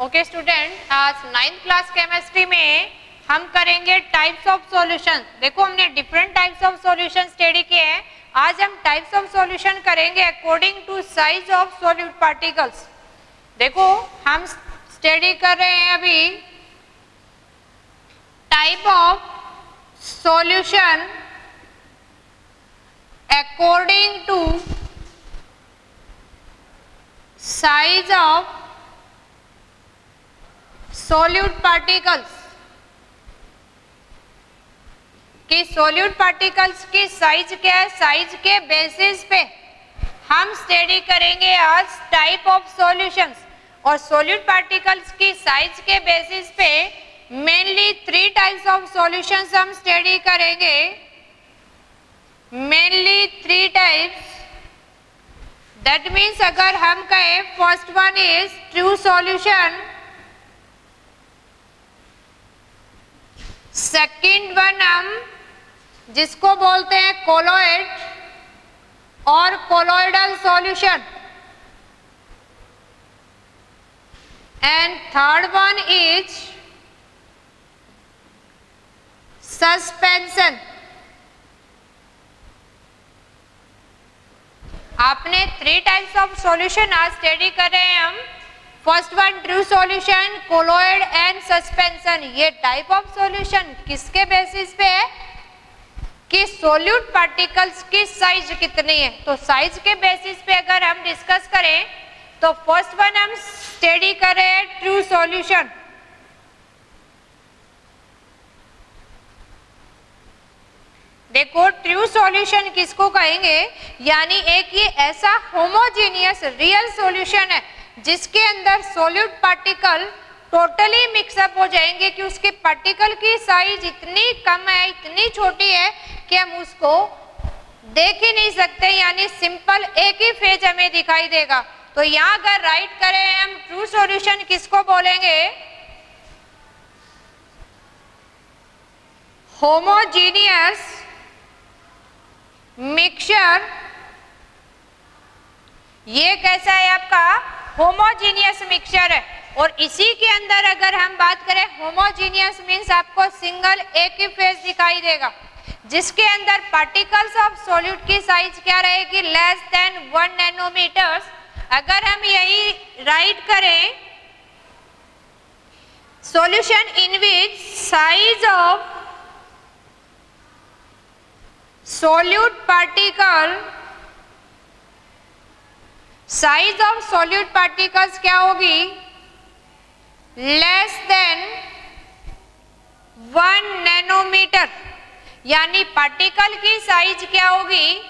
Okay student, आज 9th class chemistry में हम करेंगे टाइप्स ऑफ सॉल्यूशन। देखो हमने different types of solution study किए हैं। आज हम टाइप्स ऑफ सॉल्यूशन करेंगे according to size of solute particles. देखो हम स्टडी कर रहे हैं अभी type of solution according to size of solute particles की सोल्यूट पार्टिकल्स की साइज क्या है, साइज के बेसिस पे हम स्टडी करेंगे आज टाइप ऑफ सॉल्यूशंस। और सोल्यूट पार्टिकल्स की साइज के बेसिस पे मेनली 3 टाइप्स ऑफ सॉल्यूशंस हम स्टडी करेंगे। मेनली 3 टाइप्स, दैट मीन्स अगर हम कहें first one is true solution, second one हम जिसको बोलते हैं कोलॉइड और colloidal solution, and third one is suspension. आपने 3 टाइप्स ऑफ सॉल्यूशन आज स्टडी कर रहे हैं हम। First one true solution, colloid and suspension. ये टाइप ऑफ सॉल्यूशन किसके बेसिस पे है कि सोल्यूट पार्टिकल्स की साइज कितनी है। तो साइज के बेसिस पे अगर हम डिस्कस करें तो फर्स्ट वन हम स्टडी कर रहे हैं ट्रू सॉल्यूशन। देखो ट्रू सॉल्यूशन किसको कहेंगे, यानी एक ये ऐसा होमोजेनियस रियल सॉल्यूशन है जिसके अंदर सोल्यूट पार्टिकल टोटली मिक्सअप हो जाएंगे कि उसके पार्टिकल की साइज इतनी कम है, इतनी छोटी है कि हम उसको देख ही नहीं सकते, यानी सिंपल एक ही फेज हमें दिखाई देगा। तो यहां अगर राइट करें हम ट्रू सॉल्यूशन किसको बोलेंगे, होमोजेनियस मिक्सचर। ये कैसा है आपका होमोजीनियस मिक्सचर है। और इसी के अंदर अगर हम बात करें होमोजीनियस मीन्स आपको सिंगल एक ही फेज दिखाई देगा जिसके अंदर पार्टिकल्स ऑफ सॉल्यूट की साइज क्या रहेगी, लेस देन 1 नैनोमीटर्स। अगर हम यही राइट करें solution in which size of solute particle, size of solute particles क्या होगी, लेस देन 1 नैनोमीटर। यानी पार्टिकल की साइज क्या होगी,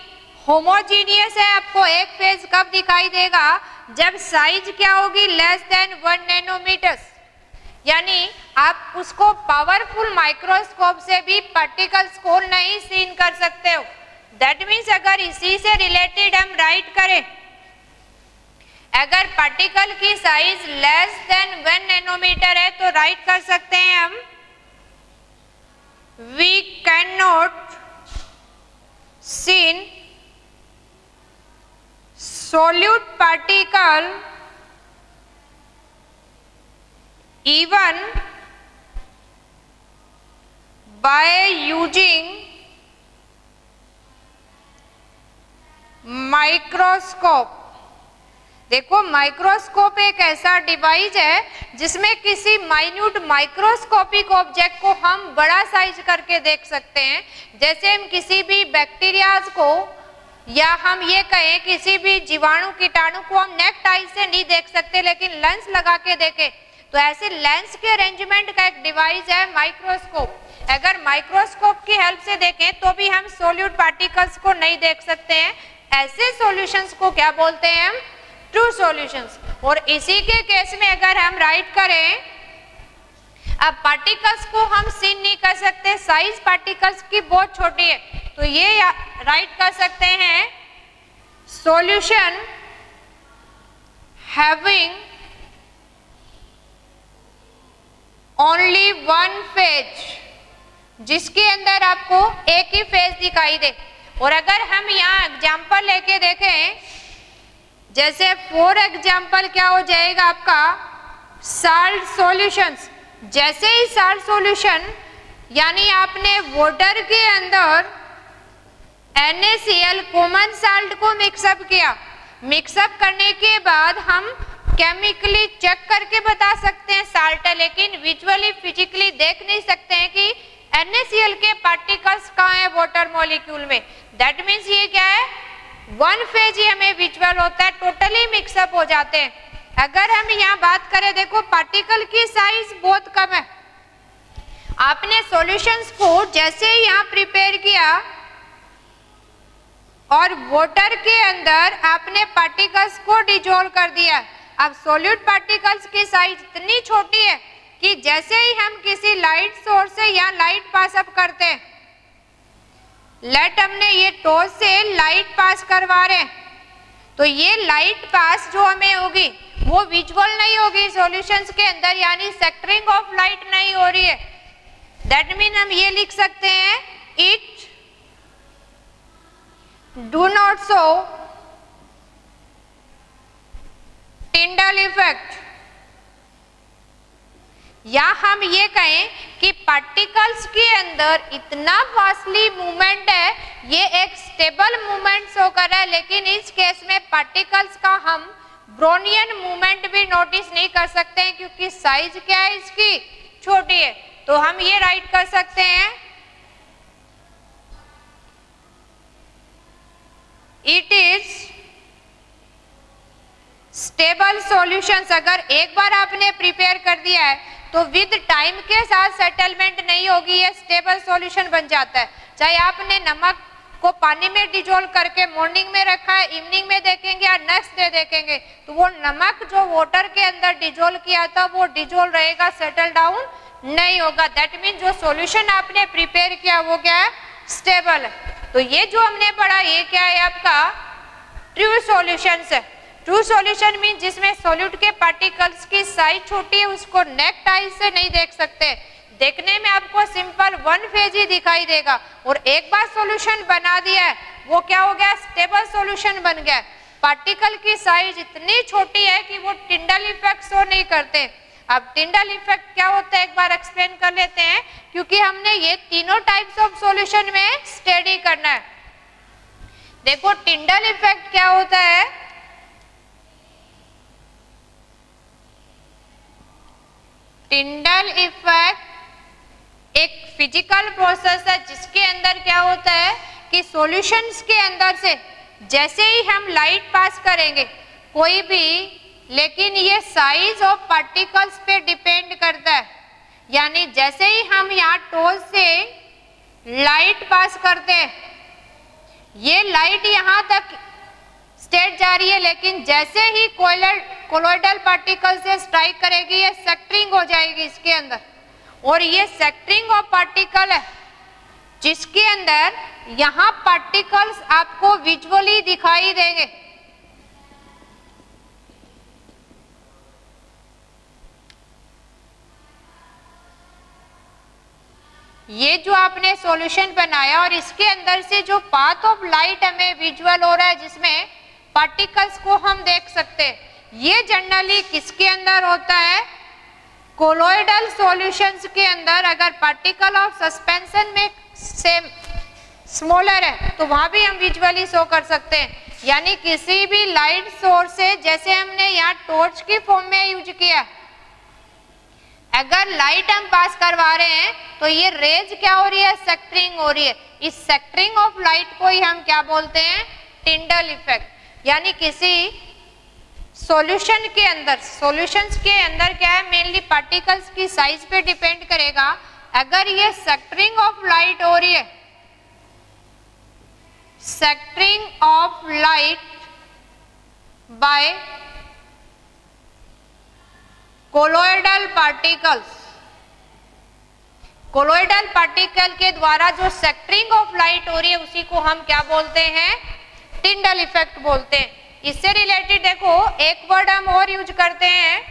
होमोजीनियस है, आपको एक फेज कब दिखाई देगा, जब साइज क्या होगी, लेस देन 1 नैनोमीटर्स। यानी आप उसको पावरफुल माइक्रोस्कोप से भी पार्टिकल्स को नहीं सीन कर सकते हो। दैट मीन्स अगर इसी से रिलेटेड हम राइट करें, अगर पार्टिकल की साइज लेस देन 1 नैनोमीटर है तो राइट कर सकते हैं हम, we can not seen solute particle even by using microscope. देखो माइक्रोस्कोप एक ऐसा डिवाइस है जिसमें किसी माइन्यूट माइक्रोस्कोपिक ऑब्जेक्ट को हम बड़ा साइज करके देख सकते हैं। जैसे हम किसी भी बैक्टीरियाज को या हम ये कहें किसी भी जीवाणु कीटाणु को हम नेक्ड आई से नहीं देख सकते, लेकिन लेंस लगा के देखें तो ऐसे लेंस के अरेंजमेंट का एक डिवाइस है माइक्रोस्कोप। अगर माइक्रोस्कोप की हेल्प से देखें तो भी हम सोल्यूट पार्टिकल्स को नहीं देख सकते हैं। ऐसे सॉल्यूशंस को क्या बोलते हैं हम, ट्रू सॉल्यूशंस। और इसी के केस में अगर हम राइट करें, अब पार्टिकल्स को हम सीन नहीं कर सकते, साइज पार्टिकल्स की बहुत छोटी है, तो ये राइट कर सकते हैं सॉल्यूशन हैविंग ओनली 1 फेज, जिसके अंदर आपको एक ही फेज दिखाई दे। और अगर हम यहाँ एग्जाम्पल लेके देखें, जैसे फॉर एग्जाम्पल क्या हो जाएगा आपका, साल्ट सॉल्यूशंस, जैसे ही साल्ट सॉल्यूशन यानी आपने वाटर के अंदर NaCl कॉमन साल्ट को मिक्सअप किया, मिक्सअप करने के बाद हम केमिकली चेक करके बता सकते हैं साल्ट है, लेकिन विजुअली फिजिकली देख नहीं सकते हैं कि NaCl के पार्टिकल्स कहाँ है वाटर मॉलिक्यूल में। दैट मीन्स ये क्या है, वन फेज ही हमें विजुअल होता है, टोटली मिक्सअप हो जाते हैं। अगर हम यहाँ बात करें, देखो पार्टिकल की साइज बहुत कम है। आपने सॉल्यूशंस को जैसे ही यहाँ प्रिपेयर किया और वाटर के अंदर आपने पार्टिकल्स को डिजोल्व कर दिया, अब सॉल्यूट पार्टिकल्स की साइज इतनी छोटी है कि जैसे ही हम किसी लाइट सोर्स से यहाँ लाइट पास अप करते हैं, लेट हमने ये टॉर्च से लाइट पास करवा रहे हैं, तो ये लाइट पास जो हमें होगी वो विजुअल नहीं होगी सॉल्यूशंस के अंदर, यानी स्कैटरिंग ऑफ लाइट नहीं हो रही है। दैट मीन हम ये लिख सकते हैं, it do not show Tyndall effect, या हम ये कहें कि पार्टिकल्स के अंदर इतना फास्टली मूवमेंट है, ये एक स्टेबल मूवमेंट शो कर रहा है, लेकिन इस केस में पार्टिकल्स का हम ब्रोनियन मूवमेंट भी नोटिस नहीं कर सकते हैं, क्योंकि साइज क्या है इसकी, छोटी है। तो हम ये राइट कर सकते हैं, इट इज स्टेबल सॉल्यूशंस। अगर एक बार आपने प्रिपेयर कर दिया है तो विद टाइम के साथ सेटलमेंट नहीं होगी, ये स्टेबल सॉल्यूशन बन जाता है। चाहे आपने नमक को पानी में डिजोल्व करके मॉर्निंग में रखा है, इवनिंग में देखेंगे या नेक्स्ट डे देखेंगे, तो वो नमक जो वाटर के अंदर डिजोल्व किया था वो डिजोल्व रहेगा, सेटल डाउन नहीं होगा। दैट मीन जो सॉल्यूशन आपने प्रिपेयर किया वो क्या है, स्टेबल है। तो ये जो हमने पढ़ा ये क्या है आपका, ट्रू सॉल्यूशन है। ट्रू सॉल्यूशन मीन जिसमें सॉल्यूट के पार्टिकल्स की साइज छोटी है, उसको नेक्ड आई से नहीं देख सकते, देखने में आपको सिंपल वन फेज ही दिखाई देगा, और एक बार सॉल्यूशन बना दिया है वो क्या हो गया, स्टेबल सॉल्यूशन बन गया। पार्टिकल की साइज इतनी छोटी है कि वो टिंडल इफेक्ट शो नहीं करते। अब टिंडल इफेक्ट क्या होता है एक बार एक्सप्लेन कर लेते हैं, क्योंकि हमने ये तीनों टाइप्स ऑफ सॉल्यूशन में स्टडी करना है। देखो टिंडल इफेक्ट क्या होता है, टिंडल इफेक्ट एक फिजिकल प्रोसेस है जिसके अंदर क्या होता है कि सॉल्यूशंस के अंदर से जैसे ही हम लाइट पास करेंगे कोई भी, लेकिन ये साइज ऑफ पार्टिकल्स पे डिपेंड करता है, यानी जैसे ही हम यहाँ टॉर्च से लाइट पास करते हैं, ये लाइट यहाँ तक स्ट्रेट जा रही है, लेकिन जैसे ही कोलोइडल पार्टिकल से स्ट्राइक करेगी ये स्कैटरिंग हो जाएगी इसके अंदर, और ये स्कैटरिंग ऑफ पार्टिकल है जिसके अंदर यहाँ पार्टिकल्स आपको विजुअली दिखाई देंगे। ये जो आपने सॉल्यूशन बनाया और इसके अंदर से जो पाथ ऑफ लाइट हमें विजुअल हो रहा है जिसमें पार्टिकल्स को हम देख सकते हैं, ये जनरली किसके अंदर होता है, कोलोइडल सॉल्यूशंस के अंदर। अगर पार्टिकल ऑफ सस्पेंशन में सेम स्मॉलर है तो वहां भी हम विजुअली शो कर सकते हैं, यानी किसी भी लाइट सोर्स से, जैसे हमने यहाँ टॉर्च की फॉर्म में यूज किया, अगर लाइट हम पास करवा रहे हैं तो ये रेज क्या हो रही है, स्कैटरिंग हो रही है। इस स्कैटरिंग ऑफ लाइट को ही हम क्या बोलते हैं, टिंडल इफेक्ट। यानी किसी सॉल्यूशन के अंदर, सॉल्यूशंस के अंदर क्या है, मेनली पार्टिकल्स की साइज पे डिपेंड करेगा। अगर ये स्कैटरिंग ऑफ लाइट हो रही है, scattering of light by colloidal particles, colloidal particle के द्वारा जो स्कैटरिंग ऑफ लाइट हो रही है उसी को हम क्या बोलते हैं, टिंडल इफेक्ट बोलते हैं। इससे रिलेटेड देखो एक वर्ड हम और यूज करते हैं,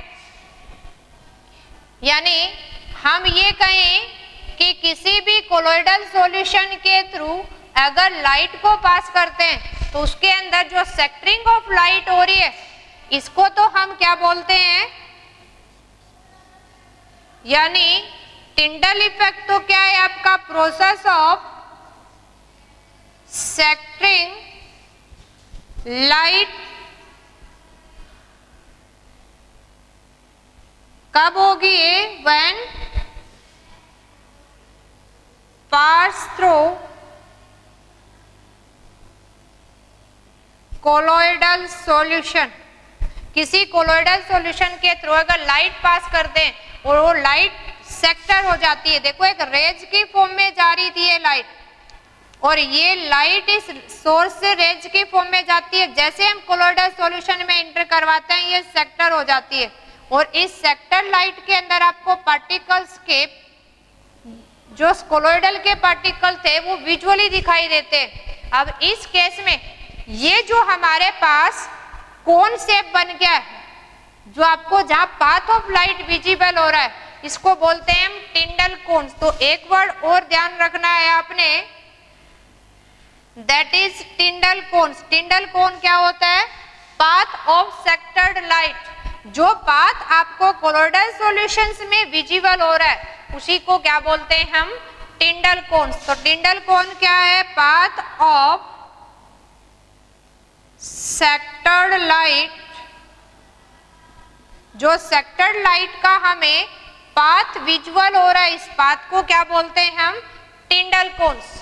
यानी हम ये कहें कि किसी भी कोलोइडल सॉल्यूशन के थ्रू अगर लाइट को पास करते हैं तो उसके अंदर जो स्कैटरिंग ऑफ लाइट हो रही है इसको तो हम क्या बोलते हैं, यानी टिंडल इफेक्ट तो क्या है आपका, प्रोसेस ऑफ स्कैटरिंग लाइट कब होगी ये, when pass through colloidal solution. किसी कोलोइडल सॉल्यूशन के थ्रू अगर लाइट पास कर दें और वो लाइट सेक्टर हो जाती है, देखो एक रेज की फॉर्म में जा रही थी ये लाइट, और ये लाइट इस सोर्स से रेज की फॉर्म में जाती है, जैसे हम कोलोइडल सॉल्यूशन में इंटर करवाते हैं ये सेक्टर हो जाती है, और इस सेक्टर लाइट के अंदर आपको पार्टिकल्स के, जो कोलोइडल के पार्टिकल थे वो विजुअली दिखाई देते हैं। अब इस केस में ये जो हमारे पास कोन शेप बन गया है, जो आपको जहां पाथ ऑफ लाइट विजिबल हो रहा है, इसको बोलते हैं हम टिंडल कोन्स। तो एक वर्ड और ध्यान रखना है आपने, that is Tyndall cones. Tyndall cone क्या होता है, पाथ ऑफ सेक्टर्ड लाइट। जो पाथ आपको कोलोइडल सॉल्यूशंस में विजिबल हो रहा है उसी को क्या बोलते हैं हम, टिंडल कोन्स। तो टिंडल कोन क्या है, पाथ ऑफ सेक्टर्ड लाइट। जो सेक्टर्ड लाइट का हमें पाथ विजुअल हो रहा है, इस पाथ को क्या बोलते हैं हम, टिंडल कोन्स।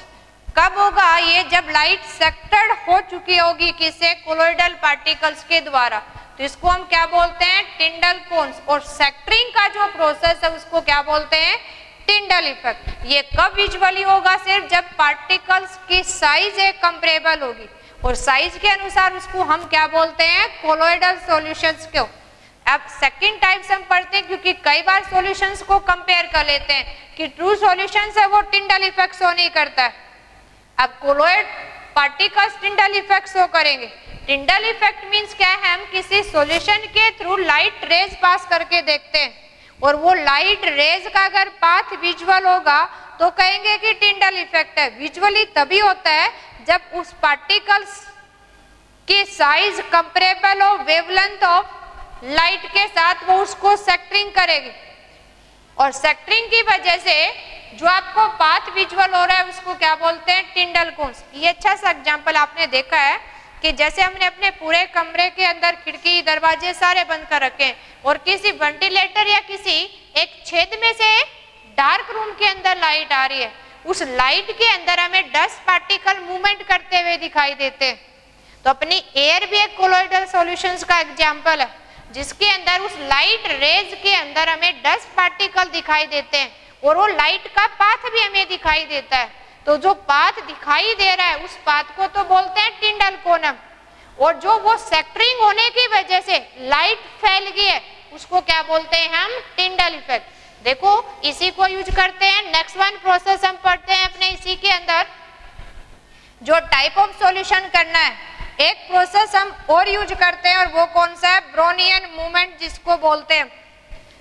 कब होगा ये, जब लाइट सेक्टर्ड हो चुकी होगी किसे, कोलोइडल पार्टिकल्स के द्वारा, तो इसको हम क्या बोलते हैं, टिंडल कोन्स। और सेक्टरिंग का जो प्रोसेस है उसको क्या बोलते हैं, टिंडल इफेक्ट। ये कब विजुअली होगा, सिर्फ जब पार्टिकल्स की साइज एक कंपेरेबल होगी, और साइज के अनुसार उसको हम क्या बोलते हैं, कोलोइडल सॉल्यूशंस को। अब सेकंड टाइप्स हम पढ़ते हैं, क्योंकि कई बार सॉल्यूशंस को कंपेयर कर लेते हैं कि ट्रू सॉल्यूशंस है वो टिंडल इफेक्ट शो नहीं करता है। अब colloid particles Tyndall effect show करेंगे। टिंडल इफेक्ट मींस क्या है, हम किसी सॉल्यूशन के थ्रू लाइट रेज पास करके देखते हैं, और वो लाइट रेज का अगर पाथ विजुअल होगा तो कहेंगे कि टिंडल इफेक्ट है। विजुअली तभी होता है जब उस पार्टिकल्स की साइज कंपेरेबल हो वेवलेंथ ऑफ लाइट के साथ, वो उसको सेक्टरिंग करेगी, और सेक्टरिंग की वजह से जो आपको पाथ विजुअल हो रहा है उसको क्या बोलते हैं, टिंडल कोन्स। ये अच्छा सा एग्जांपल आपने देखा है कि जैसे हमने अपने पूरे कमरे के अंदर खिड़की दरवाजे सारे बंद कर रखे हैं, और किसी वेंटिलेटर या किसी एक छेद में से डार्क रूम के अंदर लाइट आ रही है, उस लाइट के अंदर हमें डस्ट पार्टिकल मूवमेंट करते हुए दिखाई देते हैं। तो अपनी एयर भी एक कोलोइडल सॉल्यूशंस का एग्जांपल है, जिसके अंदर उस लाइट रेज के अंदर हमें डस्ट पार्टिकल दिखाई देते हैं, और वो लाइट का पाथ भी हमें दिखाई देता है। तो जो पाथ दिखाई दे रहा है उस पाथ को तो बोलते हैं टिंडल कोनम, और जो वो सेक्टरिंग होने की वजह से लाइट फैल गई है उसको क्या बोलते हैं हम, टिंडल इफेक्ट। देखो इसी को यूज करते हैं। नेक्स्ट वन प्रोसेस हम पढ़ते हैं अपने इसी के अंदर, जो टाइप ऑफ सॉल्यूशन करना है। एक प्रोसेस हम और यूज करते हैं, और वो कौन सा है, ब्रोनियन मूवमेंट जिसको बोलते हैं।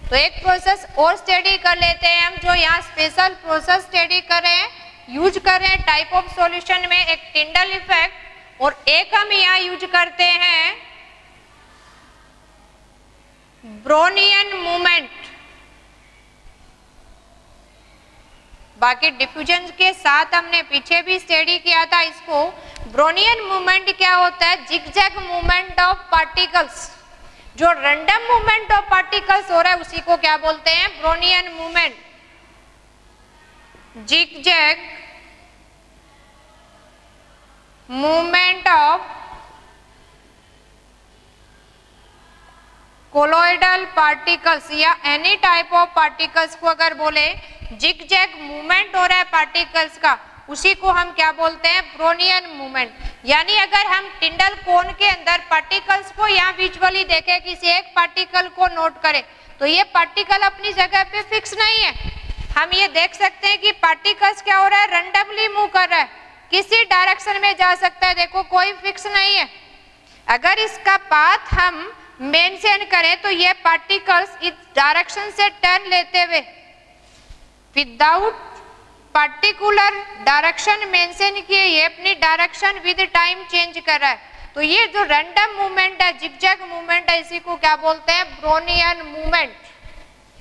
तो एक प्रोसेस और स्टडी कर लेते हैं हम, जो यहाँ स्पेशल प्रोसेस स्टडी कर रहे हैं, यूज कर रहे हैं टाइप ऑफ सॉल्यूशन में, एक टिंडल इफेक्ट, और एक हम यहाँ यूज करते हैं ब्रोनियन मूवमेंट। बाकी डिफ्यूजन के साथ हमने पीछे भी स्टडी किया था इसको। ब्रोनियन मूवमेंट क्या होता है, जिगजैग मूवमेंट ऑफ पार्टिकल्स। जो रैंडम मूवमेंट ऑफ पार्टिकल्स हो रहा है उसी को क्या बोलते हैं, Brownian movement. Zigzag movement of colloidal particles या एनी टाइप ऑफ पार्टिकल्स को अगर बोले जिगजैग मूवमेंट हो रहा है पार्टिकल्स का, उसी को हम क्या बोलते हैं, ब्रोनियन मूवमेंट। यानी अगर हम टिंडल कोन के अंदर पार्टिकल्स को यहाँ विजुअली देखें, किसी एक पार्टिकल को नोट करें, तो ये पार्टिकल अपनी जगह पे फिक्स नहीं है। हम ये देख सकते हैं कि पार्टिकल्स क्या हो रहा है, रैंडमली मूव कर रहा है, किसी डायरेक्शन में जा सकता है। देखो कोई फिक्स नहीं है। अगर इसका पाथ हम मेंशन करें तो ये पार्टिकल्स इस डायरेक्शन से टर्न लेते हुए विदाउट पार्टिकुलर डायरेक्शन मेंशन किए ये अपनी डायरेक्शन विद टाइम चेंज कर रहा है। तो ये जो रैंडम मूवमेंट है, जिगजैग मूवमेंट है, इसी को क्या बोलते हैं, ब्रोनियन मूवमेंट।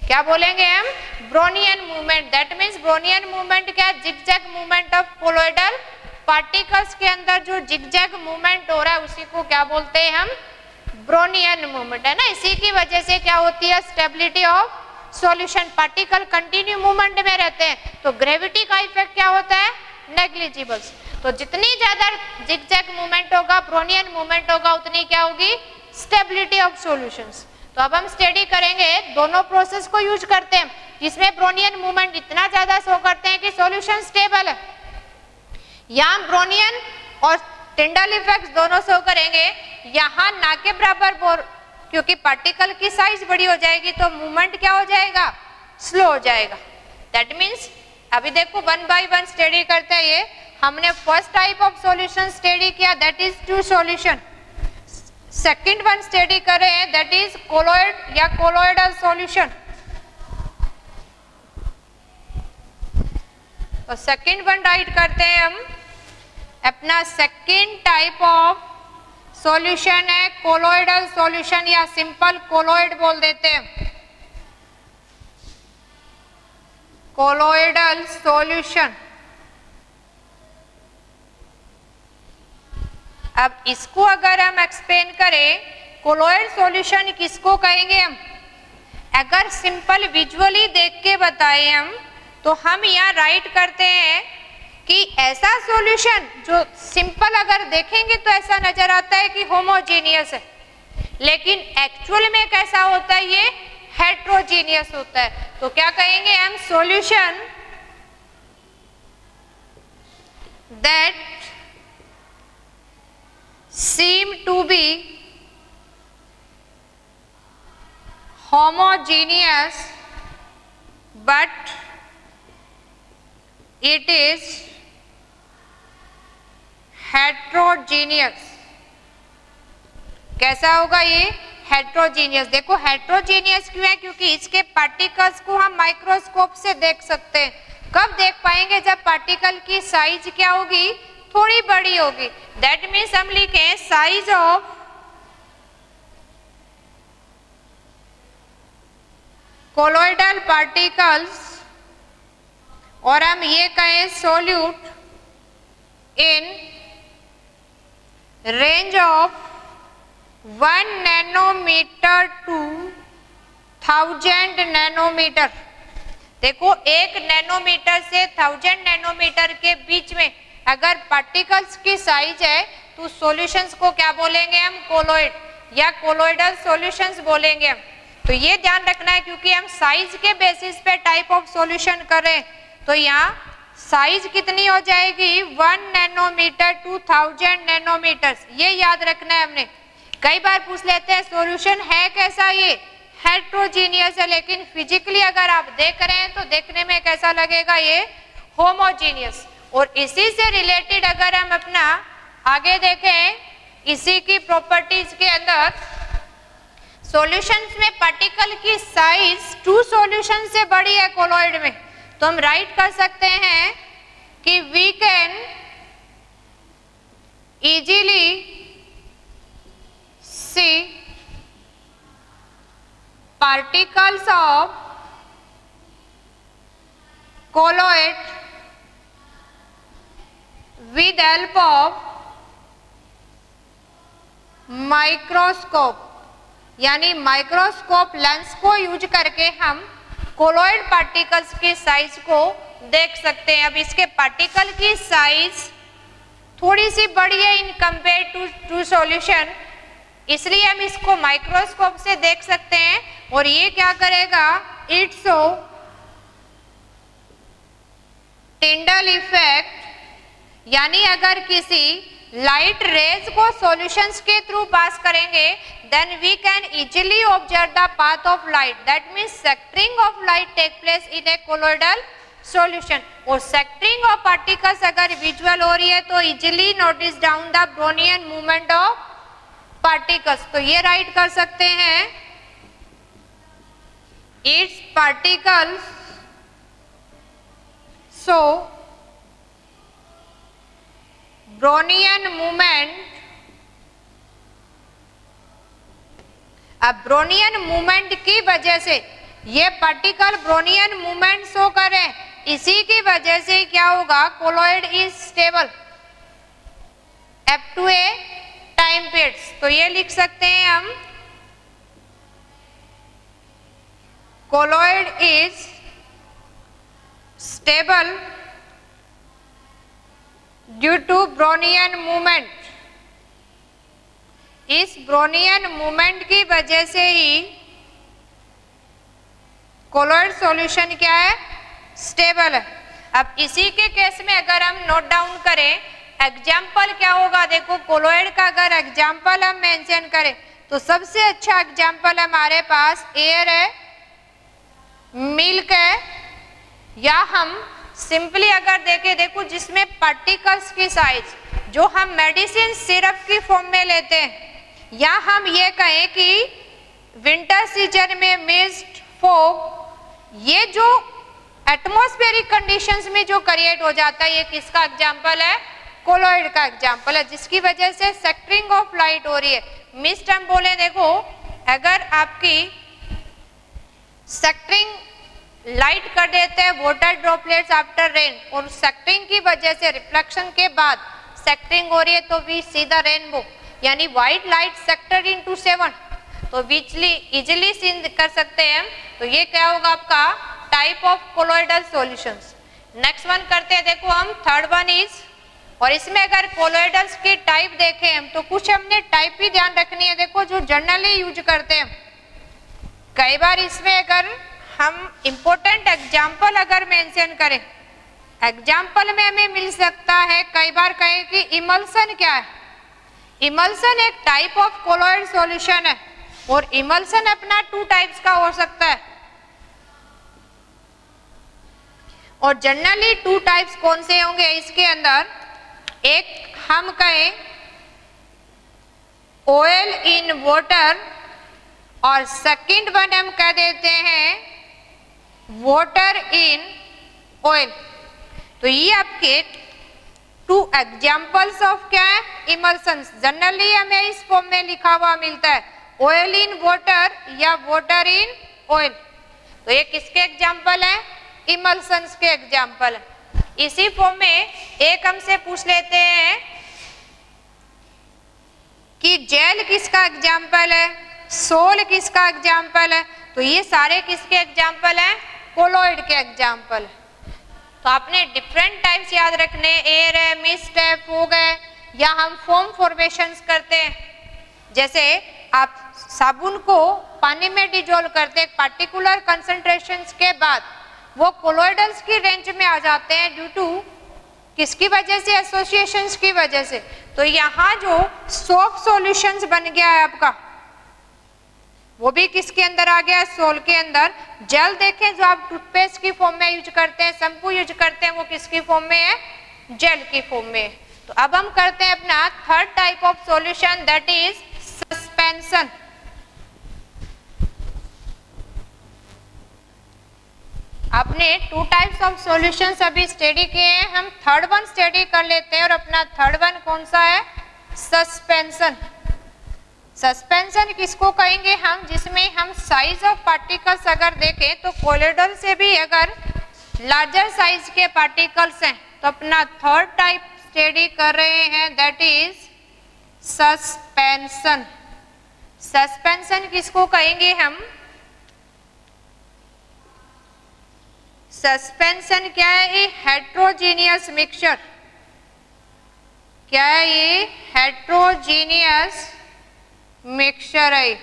क्या बोलेंगे हम? Brownian movement. That means Brownian movement क्या है? Zigzag movement of colloidal particles के अंदर जो जिगजैग मूवमेंट हो रहा है उसी को क्या बोलते हैं हम? ब्रोनियन मूवमेंट, है ना। इसी की वजह से क्या होती है? Stability of solution. Particle continue movement में रहते हैं तो ग्रेविटी का इफेक्ट क्या होता है? नेग्लिजिबल। तो जितनी ज्यादा जिगजैग मूवमेंट होगा, ब्रोनियन मूवमेंट होगा, उतनी क्या होगी? Stability of solutions. तो अब हम स्टडी करेंगे, दोनों प्रोसेस को यूज करते हैं जिसमें ब्रोनियन मूवमेंट इतना ज्यादा शो करते हैं कि सॉल्यूशन स्टेबल है। यहाँ ब्रोनियन और टिंडल इफेक्ट्स दोनों शो करेंगे, यहाँ ना के बराबर, क्योंकि पार्टिकल की साइज बड़ी हो जाएगी तो मूवमेंट क्या हो जाएगा? स्लो हो जाएगा। दैट मीन्स अभी देखो 1 बाय 1 स्टडी करते हैं। ये हमने first type of solution study किया, that is true solution. Second one study कर रहे हैं, दैट इज कोलोइड या कोलोइडल सॉल्यूशन। तो सेकंड वन राइट करते हैं हम। अपना सेकंड टाइप ऑफ सॉल्यूशन है कोलोइडल सॉल्यूशन या सिंपल कोलोइड बोल देते हैं, कोलोइडल सॉल्यूशन। अब इसको अगर हम एक्सप्लेन करें, कोलोइड सॉल्यूशन किसको कहेंगे हम? अगर सिंपल विजुअली देख के बताएं हम, तो हम यहाँ राइट करते हैं कि ऐसा सॉल्यूशन जो सिंपल अगर देखेंगे तो ऐसा नजर आता है कि होमोजीनियस है, लेकिन एक्चुअल में कैसा होता है? ये हेट्रोजीनियस होता है। तो क्या कहेंगे हम? Solution that seem to be homogeneous but it is heterogeneous। कैसा होगा ये? हेट्रोजीनियस। देखो हेट्रोजीनियस क्यों है? क्योंकि इसके पार्टिकल्स को हम माइक्रोस्कोप से देख सकते हैं। कब देख पाएंगे? जब पार्टिकल की साइज क्या होगी? थोड़ी बड़ी होगी। दैट मीन्स हम लिखें साइज ऑफ कोलोइडल पार्टिकल्स, और हम ये कहें solute in range of 1 nanometre to 1000 nanometre. देखो 1 नैनोमीटर से 1000 नैनोमीटर के बीच में अगर पार्टिकल्स की साइज है तो सॉल्यूशंस को क्या बोलेंगे हम? कोलोइड या कोलोइडल सॉल्यूशंस बोलेंगे हम। तो ये ध्यान रखना है, क्योंकि हम साइज के बेसिस पे टाइप ऑफ सॉल्यूशन करें तो यहाँ साइज कितनी हो जाएगी? 1 नैनोमीटर टू 1000 नैनोमीटर। ये याद रखना है हमने। कई बार पूछ लेते हैं सॉल्यूशन है कैसा? ये हेट्रोजीनियस है, लेकिन फिजिकली अगर आप देख रहे हैं तो देखने में कैसा लगेगा? ये होमोजीनियस। और इसी से रिलेटेड अगर हम अपना आगे देखें, इसी की प्रॉपर्टीज के अंदर सॉल्यूशंस में पार्टिकल की साइज 2 सॉल्यूशन से बड़ी है कोलोइड में, तो हम राइट कर सकते हैं कि we can easily see particles of colloid with help of microscope, यानी माइक्रोस्कोप लेंस को यूज करके हम कोलोइड पार्टिकल्स की साइज को देख सकते हैं। अब इसके पार्टिकल की साइज थोड़ी सी बड़ी है इन कंपेयर टू सॉल्यूशन, इसलिए हम इसको माइक्रोस्कोप से देख सकते हैं। और ये क्या करेगा? इट शो टिंडल इफेक्ट, यानी अगर किसी लाइट रेज को सॉल्यूशंस के थ्रू पास करेंगे then we can easily observe the path of light. That means scattering of light take place in a colloidal solution. और सेक्टरिंग ऑफ पार्टिकल्स अगर visual हो रही है तो easily notice down the Brownian movement of particles. तो ये write कर सकते हैं, it's particles so Brownian movement. अब ब्रोनियन मूवमेंट की वजह से ये पार्टिकल ब्रोनियन मूवमेंट शो करे, इसी की वजह से क्या होगा, colloid is stable up to a time periods. तो ये लिख सकते हैं हम, colloid is stable due to Brownian movement. इस ब्रोनियन मूवमेंट की वजह से ही कोलॉइड सॉल्यूशन क्या है, स्टेबल है। अब इसी के केस में अगर हम नोट डाउन करें, एग्जाम्पल क्या होगा, देखो कोलॉइड का अगर एग्जाम्पल हम मेंशन करें तो सबसे अच्छा एग्जाम्पल हमारे पास एयर है, मिल्क है, या हम सिंपली अगर देखें, देखो जिसमें पार्टिकल्स की साइज जो हम मेडिसिन सिरप की फॉर्म में लेते हैं, या हम ये कहें कि विंटर सीजन में मिस्ट, फॉग, ये जो एटमॉस्फेरिक कंडीशंस में जो क्रिएट हो जाता है, ये किसका एग्जाम्पल है, कोलॉइड का एग्जाम्पल है, जिसकी वजह से स्कैटरिंग ऑफ लाइट हो रही है। मिस्ट हम बोले, देखो अगर आपकी स्कैटरिंग लाइट कर देते हैं वाटर ड्रॉपलेट्स आफ्टर रेन, और स्कैटरिंग की वजह से रिफ्लेक्शन के बाद स्कैटरिंग हो रही है, तो वी सी द रेनबो, यानी व्हाइट लाइट सेक्टर्ड इनटू 7, तो इजिली सीन कर सकते हैं हम। तो ये क्या होगा आपका type of colloidal solutions. Next one करते हैं, देखो हम थर्ड वन इज, और इसमें अगर कोलॉइडल्स की टाइप देखें हम तो कुछ हमने टाइप ही ध्यान रखनी है, देखो जो जनरली यूज करते हैं। कई बार इसमें अगर हम इंपॉर्टेंट एग्जाम्पल अगर मेंशन करें, एग्जाम्पल में हमें मिल सकता है, कई बार कहें कि इमल्सन क्या है, इमल्सन एक टाइप ऑफ कोलॉइड सॉल्यूशन है, और इमल्सन अपना 2 टाइप्स का हो सकता है, और जनरली 2 टाइप्स कौन से होंगे इसके अंदर, एक हम कहें ऑयल इन वाटर, और सेकंड वन हम कह देते हैं वाटर इन ऑयल। तो ये आपके 2 एग्जाम्पल्स ऑफ क्या है, इमल्सन्स। जनरली हमें इस फॉर्म में लिखा हुआ मिलता है, ऑयल इन वाटर या वाटर इन ऑयल। तो ये किसके एग्जाम्पल है, इमल्सन्स के एग्जाम्पल है। इसी फॉर्म में एक हमसे पूछ लेते हैं कि जेल किसका एग्जाम्पल है, सोल किसका एग्जाम्पल है, तो ये सारे किसके एग्जाम्पल हैं, कोलॉइड के एग्जाम्पल है। तो आपने डिफरेंट टाइप्स याद रखने, एयर है, मिस्ट है, फॉग है, या हम फोम फॉर्मेशंस करते हैं। जैसे आप साबुन को पानी में डिजोल्व करते हैं पार्टिकुलर कंसंट्रेशंस के बाद, वो कोलॉइडल्स की रेंज में आ जाते हैं ड्यू टू किसकी वजह से, एसोसिएशंस की वजह से। तो यहाँ जो सोप सॉल्यूशंस बन गया है आपका, वो भी किसके अंदर आ गया है, सोल के अंदर। जेल देखें जो आप टूथपेस्ट की फॉर्म में यूज करते हैं, शैम्पू यूज करते हैं, वो किसकी फॉर्म में है, जेल की फॉर्म में। तो अब हम करते हैं अपना third type of solution, that is suspension. आपने 2 टाइप्स ऑफ सॉल्यूशंस अभी स्टडी किए हैं, हम थर्ड वन स्टडी कर लेते हैं, और अपना थर्ड वन कौन सा है, सस्पेंशन। सस्पेंशन किसको कहेंगे हम, जिसमें हम साइज ऑफ पार्टिकल्स अगर देखें तो कोलॉइडल से भी अगर लार्जर साइज के पार्टिकल्स हैं, तो अपना थर्ड टाइप स्टडी कर रहे हैं, दैट इज सस्पेंशन। सस्पेंशन किसको कहेंगे हम, सस्पेंशन क्या है, ये हेट्रोजीनियस मिक्सचर। क्या है ये, हेट्रोजीनियस मिक्सचर है।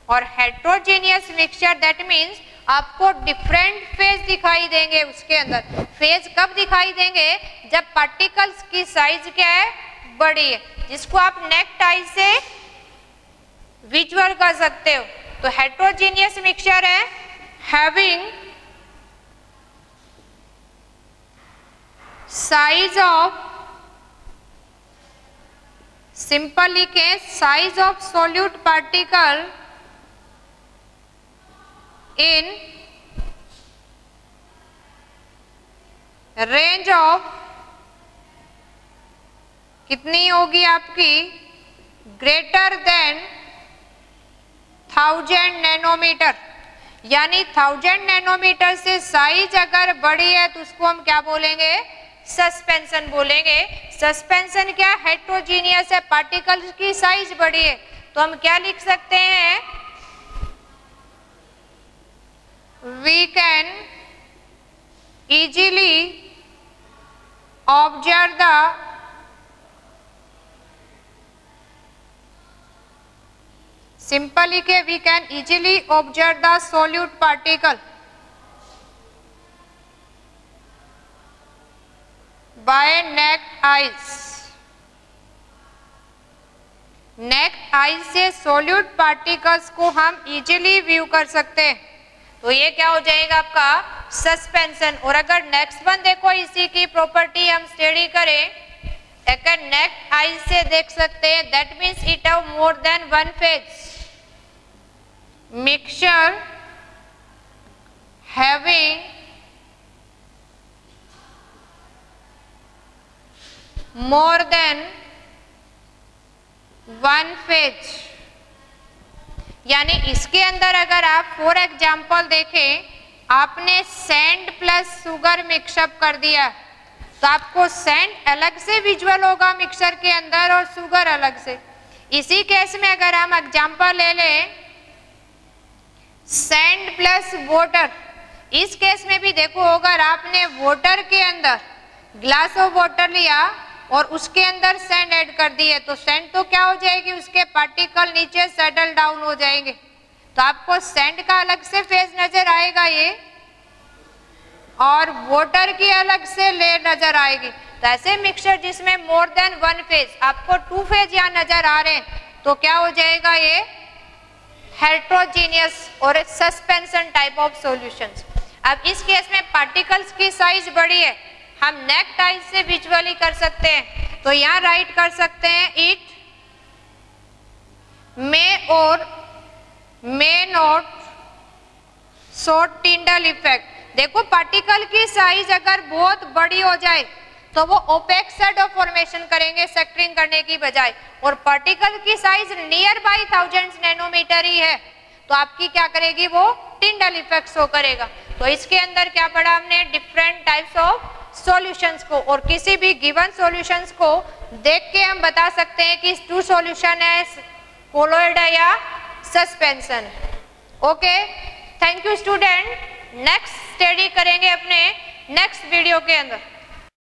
और हेट्रोजीनियस मिक्सचर दैट मीन्स आपको डिफरेंट फेज दिखाई देंगे उसके अंदर। फेज कब दिखाई देंगे, जब पार्टिकल्स की साइज क्या है, बड़ी है, जिसको आप नेक्ड आई से विजुअल कर सकते हो। तो हेट्रोजीनियस मिक्सचर है हैविंग साइज ऑफ, सिंपल लिखे, size of solute particle in range of, कितनी होगी आपकी, ग्रेटर देन 1000 नैनोमीटर। यानी 1000 नैनोमीटर से साइज अगर बड़ी है तो उसको हम क्या बोलेंगे, सस्पेंशन बोलेंगे। सस्पेंशन क्या, हेट्रोजीनियस है, पार्टिकल्स की साइज बड़ी है, तो हम क्या लिख सकते हैं, we can easily observe the simple लिखे, we can easily observe the solute particle by naked eyes। naked eyes से solute particles को हम easily व्यू कर सकते हैं, तो ये क्या हो जाएगा आपका सस्पेंशन। और अगर नेक्स्ट वन देखो, इसी की प्रॉपर्टी हम स्टडी करें, अगर नेक्ड आई से देख सकते हैं, that means it have more than one phase. Mixture having more than one phase, यानी इसके अंदर अगर आप फॉर एग्जाम्पल देखें, आपने सैंड प्लस शुगर मिक्सअप कर दिया, तो आपको सैंड अलग से विजुअल होगा मिक्सर के अंदर और शुगर अलग से। इसी केस में अगर हम एग्जांपल ले लें सैंड प्लस वाटर, इस केस में भी देखो, अगर आपने वाटर के अंदर ग्लास ऑफ वाटर लिया और उसके अंदर सैंड ऐड कर दिए, तो सैंड तो क्या हो जाएगी, उसके पार्टिकल नीचे सेटल डाउन हो जाएंगे, तो आपको सैंड का अलग से फेज नजर आएगा ये, और वाटर की अलग से लेयर नजर आएगी। तो ऐसे मिक्सचर जिसमें मोर देन वन फेज, आपको टू फेज यहाँ नजर आ रहे हैं, तो क्या हो जाएगा ये हेट्रोजीनियस और सस्पेंशन टाइप ऑफ सॉल्यूशंस। अब इस केस में पार्टिकल्स की साइज बड़ी है, हम नेक्ड आई से विजुअली कर सकते हैं, तो यहाँ राइट कर सकते हैं इट मे और may not show Tyndall effect. देखो पार्टिकल की साइज अगर बहुत बड़ी हो जाए तो वो ओपेक शैडो फॉर्मेशन करेंगे सेक्टरिंग करने की बजाय, और पार्टिकल की साइज नियर बाई 1000 नैनोमीटर ही है, तो आपकी क्या करेगी, वो टिंडल इफेक्ट शो करेगा। तो इसके अंदर क्या पढ़ा हमने, डिफरेंट टाइप्स ऑफ सॉल्यूशंस को, और किसी भी गिवन सॉल्यूशंस को देख के हम बता सकते हैं कि टू सॉल्यूशन है, कोलोइड है या suspension. Okay, thank you student. Next study करेंगे अपने नेक्स्ट वीडियो के अंदर।